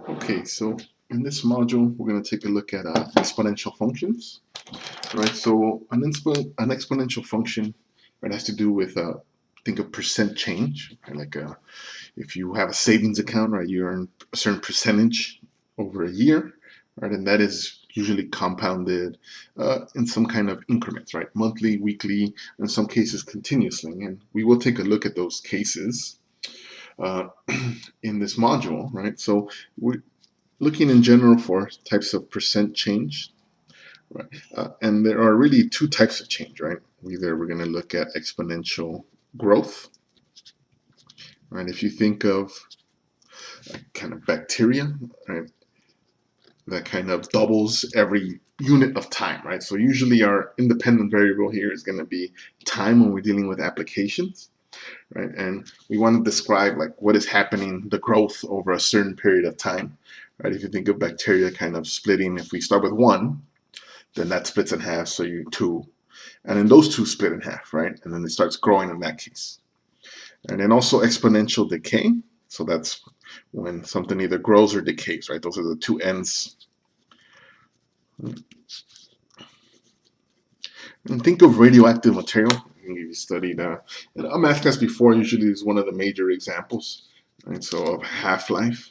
Okay, so in this module, we're going to take a look at exponential functions, right? So an exponential function, right, has to do with think of percent change, right? Like if you have a savings account, right, you earn a certain percentage over a year, right, and that is usually compounded in some kind of increments, right, monthly, weekly, in some cases continuously, and we will take a look at those cases uh, in this module, right? So we're looking in general for types of percent change, right? And there are really two types of change, right? Either we're going to look at exponential growth, right? If you think of kind of bacteria, right, that kind of doubles every unit of time, right? So usually our independent variable here is going to be time when we're dealing with applications, right? And we want to describe like what is happening, the growth over a certain period of time, right? If you think of bacteria kind of splitting, if we start with 1, then that splits in half, so you 2, and then those 2 split in half, right? And then it starts growing in that case. And then also exponential decay, so that's when something either grows or decays, right? Those are the two ends. And think of radioactive material. You studied a math class before, usually is one of the major examples, right? So of half-life.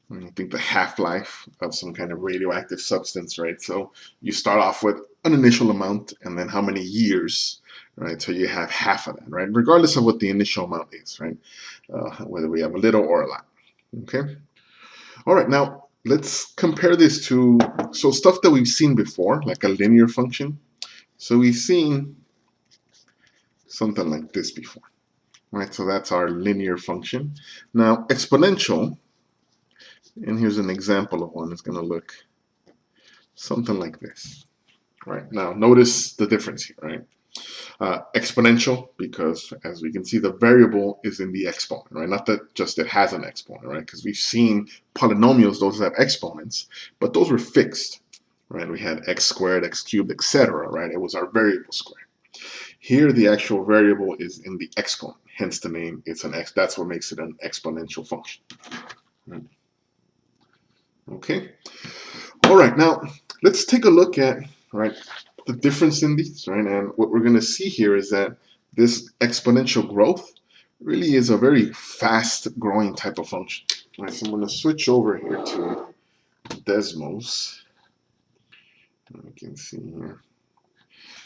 When you think the half-life of some kind of radioactive substance, right? So you start off with an initial amount and then how many years, right? So you have half of that, right? Regardless of what the initial amount is, right? Whether we have a little or a lot, okay? All right, now let's compare this to, so stuff that we've seen before, like a linear function. So we've seen something like this before, right? So that's our linear function. Now exponential, and here's an example of one, it's going to look something like this, right? Now notice the difference here, right? Exponential, because as we can see, the variable is in the exponent, right? Not that just it has an exponent, right? Because we've seen polynomials, those have exponents, but those were fixed, right? We had x squared, x cubed, etc., right? It was our variable square. Here, the actual variable is in the exponent, hence the name, it's an x. That's what makes it an exponential function. Okay. All right, now let's take a look at, right, the difference in these, right? And what we're going to see here is that this exponential growth really is a very fast growing type of function. All right, so I'm going to switch over here to Desmos. You can see here.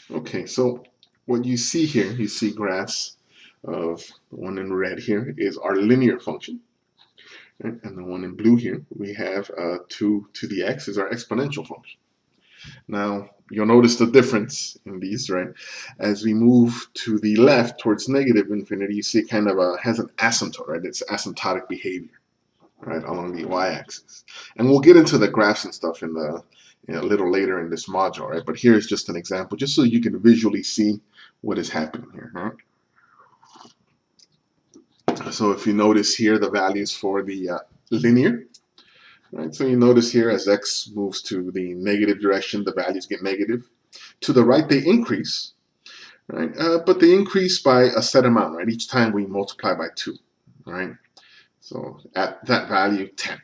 Okay, so what you see here, you see graphs of the one in red here is our linear function. Right? And the one in blue here, we have 2 to the x is our exponential function. Now, you'll notice the difference in these, right? As we move to the left towards negative infinity, you see it kind of has an asymptote, right? It's asymptotic behavior, right, along the y-axis. And we'll get into the graphs and stuff in the a little later in this module, right? But here's just an example, just so you can visually see what is happening here, right? So if you notice here, the values for the linear, right? So you notice here as x moves to the negative direction, the values get negative. To the right, they increase, right? But they increase by a set amount, right? Each time we multiply by 2, right? So at that value, 10,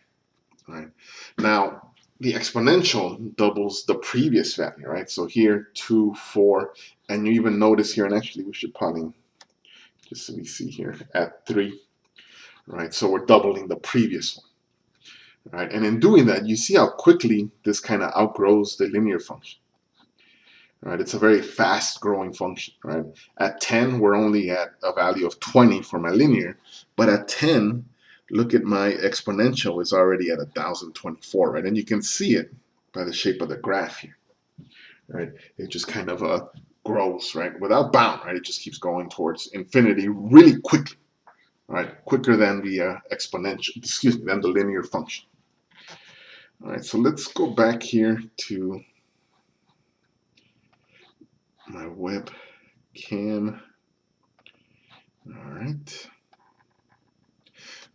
right? Now, the exponential doubles the previous value, right? So here, 2, 4, and you even notice here, and actually we should probably, just so we see here, at 3, right? So we're doubling the previous one. Right? And in doing that, you see how quickly this kind of outgrows the linear function. Right? It's a very fast growing function. Right? At 10, we're only at a value of 20 for my linear, but at 10, look at my exponential, it's already at 1024, right? And you can see it by the shape of the graph here. Right? It just kind of grows, right? Without bound, right? It just keeps going towards infinity really quickly. Right? Quicker than the exponential, excuse me, than the linear function. All right, so let's go back here to my webcam. All right.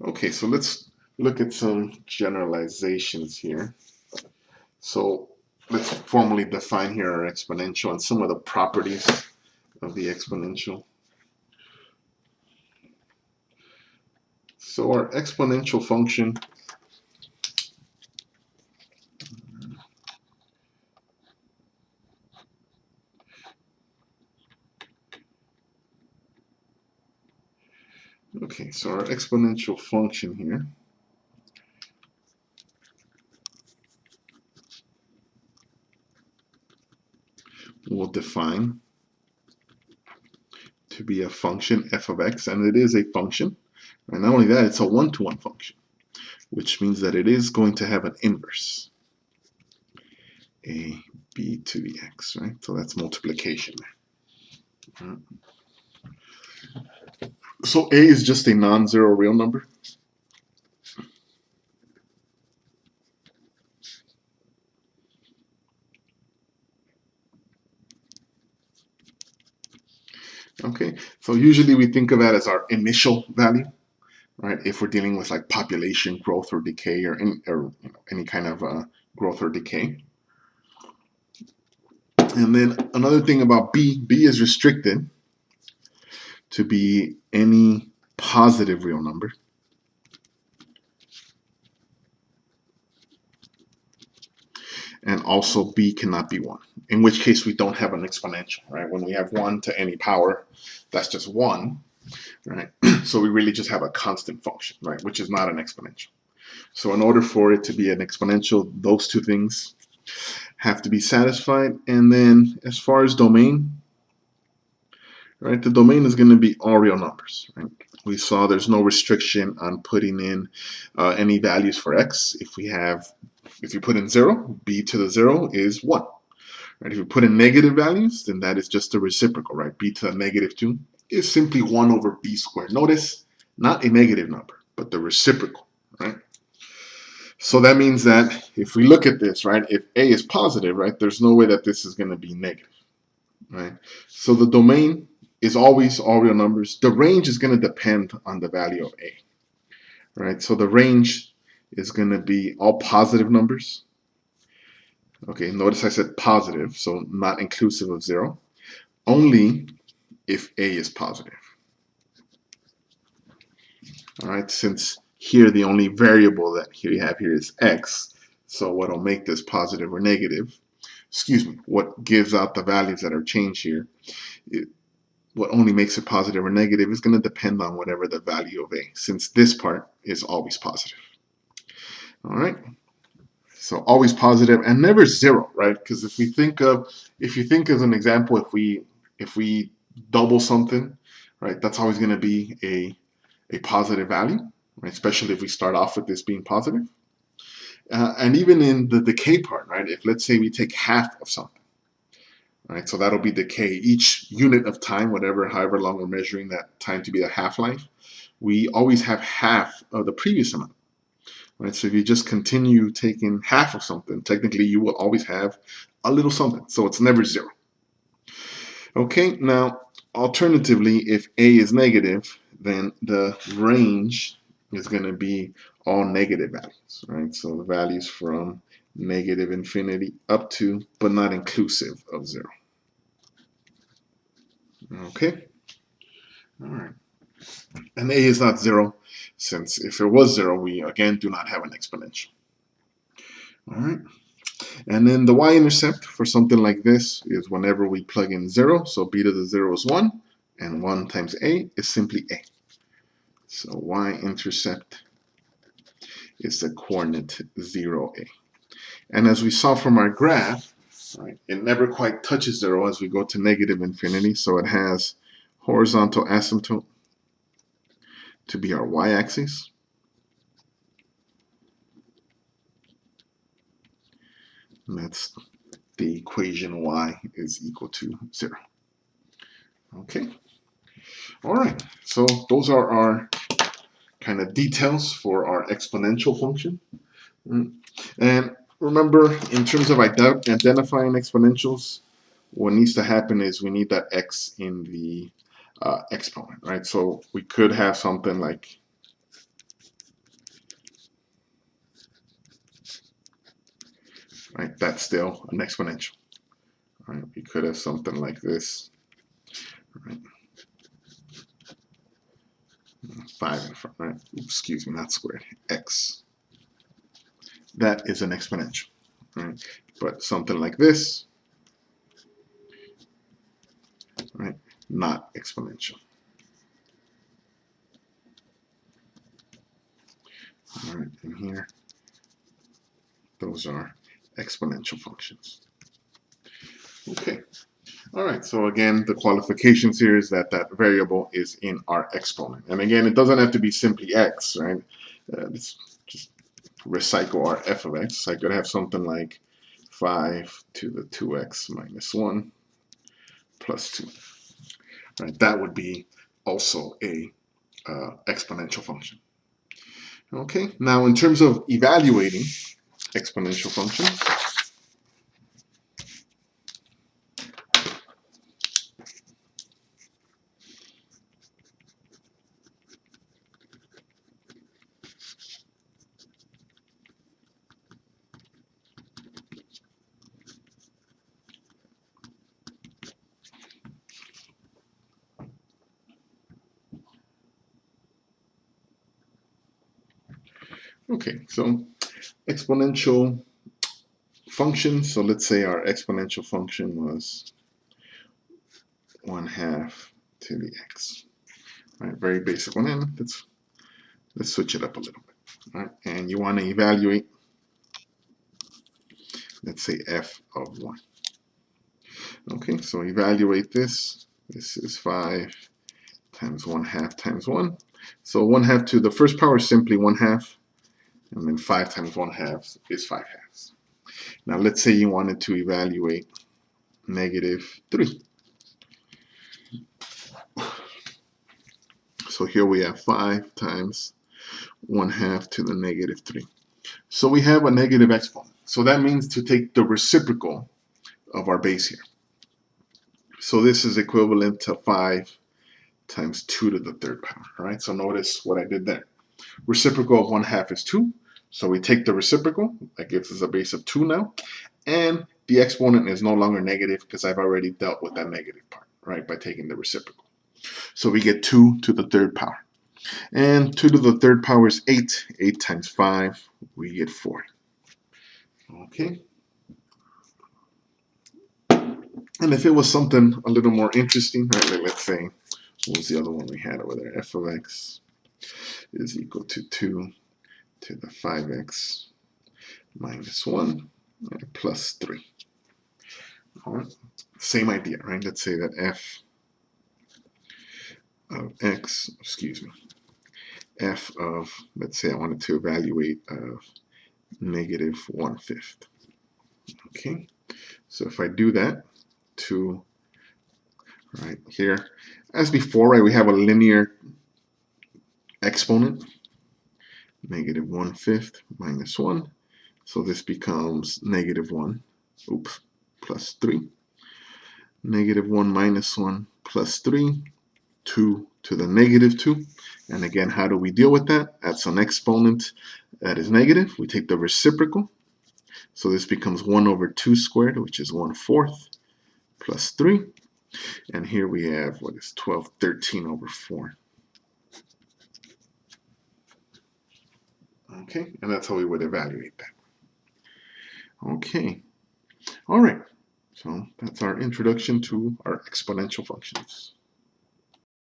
Okay, so let's look at some generalizations here. So let's formally define here our exponential and some of the properties of the exponential. So our exponential function, okay, so our exponential function here will define to be a function f of x, and it is a function. And not only that, it's a one-to-one function, which means that it is going to have an inverse, a b to the x, right? So that's multiplication there. So a is just a non-zero real number. Okay, so usually we think of that as our initial value, right? If we're dealing with like population growth or decay, or any kind of growth or decay. And then another thing about b is restricted to be any positive real number. And also b cannot be 1, in which case we don't have an exponential, right? When we have 1 to any power, that's just 1, right? So we really just have a constant function, right? Which is not an exponential. So in order for it to be an exponential, those two things have to be satisfied. And then as far as domain, right, the domain is going to be all real numbers, right? We saw there's no restriction on putting in any values for x. If you put in 0, b to the 0 is 1. Right? If you put in negative values, then that is just a reciprocal, right? B to the negative 2 is simply 1 over b squared. Notice, not a negative number, but the reciprocal, right? So that means that if we look at this, right, if a is positive, right, there's no way that this is going to be negative, right? So the domain is always all real numbers. The range is going to depend on the value of a, right? So the range is going to be all positive numbers. Okay, notice I said positive, so not inclusive of 0, only if a is positive. All right, since here the only variable that we have here is x, so what will make this positive or negative, what gives out the values that are changed here, what only makes it positive or negative is going to depend on whatever the value of a, since this part is always positive. All right, so always positive and never 0, right? Because if you think as an example, if we double something, right, that's always going to be a positive value, right? Especially if we start off with this being positive. And even in the decay part, right, if let's say we take half of something, right, so that'll be decay. Each unit of time, however long we're measuring that time to be the half-life, we always have half of the previous amount, right? So if you just continue taking half of something, technically you will always have a little something, so it's never 0. Okay, now alternatively, if a is negative, then the range is going to be all negative values, right? So the values from negative infinity up to, but not inclusive of 0. Okay, all right. And a is not 0, since if it was 0, we again do not have an exponential. All right. And then the y-intercept for something like this is whenever we plug in 0, so b to the 0 is 1, and 1 times a is simply a. So y-intercept is the coordinate 0a. And as we saw from our graph, right, it never quite touches 0 as we go to negative infinity, so it has horizontal asymptote to be our y-axis. And that's the equation y is equal to 0. Okay. All right. So those are our kind of details for our exponential function. And remember, in terms of identifying exponentials, what needs to happen is we need that x in the exponent, right? So we could have something like that's still an exponential. Right? We could have something like this, right? 5 in front, right? Oops, excuse me, not squared, x. That is an exponential, right? But something like this, right? Not exponential. All right, and here, those are exponential functions. Okay. All right, so again, the qualifications here is that that variable is in our exponent. And again, it doesn't have to be simply x, right? Let's just recycle our f of x. I could have something like 5 to the 2x minus 1 plus 2. Right, that would be also a exponential function. Okay, now in terms of evaluating exponential functions, okay, so exponential function. So let's say our exponential function was 1/2 to the x. All right, very basic one. And let's switch it up a little bit. All right, and you want to evaluate, let's say f of 1. Okay, so evaluate this. This is 5 times 1/2 times 1. So 1/2 to the first power is simply 1/2, and then 5 times 1/2 is 5/2. Now let's say you wanted to evaluate -3. So here we have 5 times 1/2 to the -3. So we have a negative exponent. So that means to take the reciprocal of our base here. So this is equivalent to 5 times 2 to the 3rd power. All right, so notice what I did there. Reciprocal of 1/2 is 2. So we take the reciprocal. That gives us a base of 2 now. And the exponent is no longer negative because I've already dealt with that negative part, right, by taking the reciprocal. So we get 2 to the 3rd power. And 2 to the 3rd power is 8. 8 times 5, we get 4. Okay. And if it was something a little more interesting, right, let's say, what was the other one we had over there? F of x is equal to 2 to the 5x minus 1 plus 3. All right. Same idea, right? Let's say that f of x, f of, let's say I wanted to evaluate -1/5. Okay, so if I do that to right here, as before, right, we have a linear exponent, -1/5 minus 1. So this becomes -1, plus 3. -1 minus 1 plus 3, 2 to the -2. And again, how do we deal with that? That's an exponent that is negative. We take the reciprocal. So this becomes 1/2 squared, which is 1/4, plus 3. And here we have, what is 12/13/4. Okay, and that's how we would evaluate that. Okay, all right. So that's our introduction to our exponential functions.